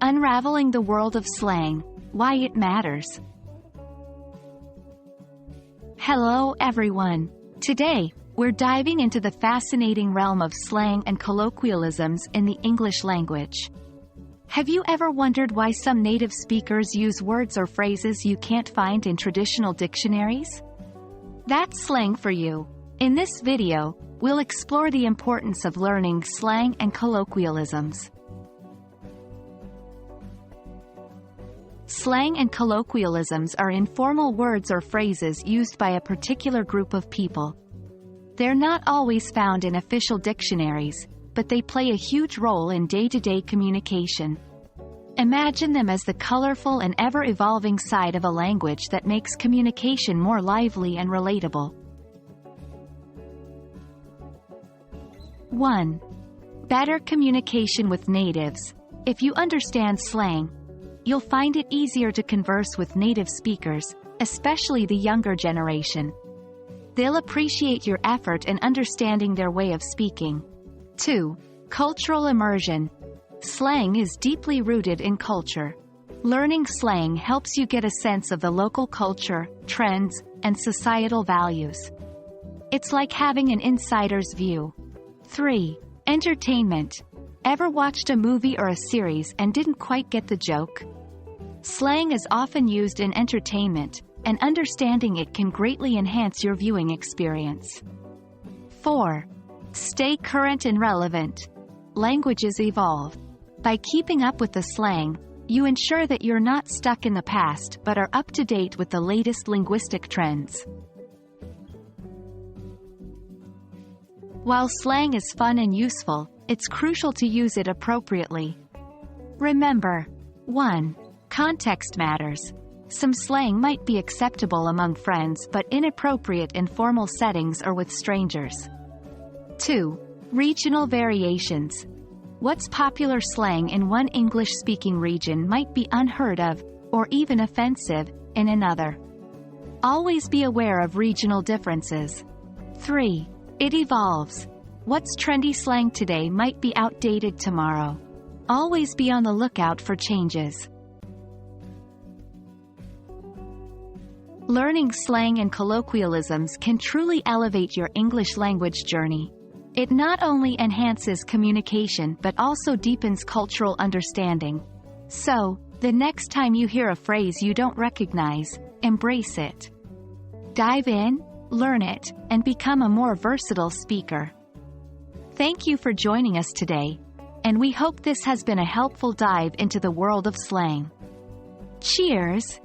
Unraveling the world of slang, why it matters. Hello everyone. Today, we're diving into the fascinating realm of slang and colloquialisms in the English language. Have you ever wondered why some native speakers use words or phrases you can't find in traditional dictionaries? That's slang for you. In this video, we'll explore the importance of learning slang and colloquialisms. Slang and colloquialisms are informal words or phrases used by a particular group of people. They're not always found in official dictionaries, but they play a huge role in day-to-day communication. Imagine them as the colorful and ever-evolving side of a language that makes communication more lively and relatable. 1. Better communication with natives. If you understand slang, you'll find it easier to converse with native speakers, especially the younger generation. They'll appreciate your effort in understanding their way of speaking. 2. Cultural immersion. Slang is deeply rooted in culture. Learning slang helps you get a sense of the local culture, trends, and societal values. It's like having an insider's view. 3. Entertainment. Ever watched a movie or a series and didn't quite get the joke? Slang is often used in entertainment, and understanding it can greatly enhance your viewing experience. 4. Stay current and relevant. Languages evolve. By keeping up with the slang, you ensure that you're not stuck in the past but are up to date with the latest linguistic trends. While slang is fun and useful, it's crucial to use it appropriately. Remember, 1. Context matters. Some slang might be acceptable among friends but inappropriate in formal settings or with strangers. 2. Regional variations. What's popular slang in one English-speaking region might be unheard of, or even offensive, in another. Always be aware of regional differences. 3. It evolves. What's trendy slang today might be outdated tomorrow. Always be on the lookout for changes. Learning slang and colloquialisms can truly elevate your English language journey. It not only enhances communication but also deepens cultural understanding. So, the next time you hear a phrase you don't recognize, embrace it. Dive in, learn it, and become a more versatile speaker. Thank you for joining us today, and we hope this has been a helpful dive into the world of slang. Cheers!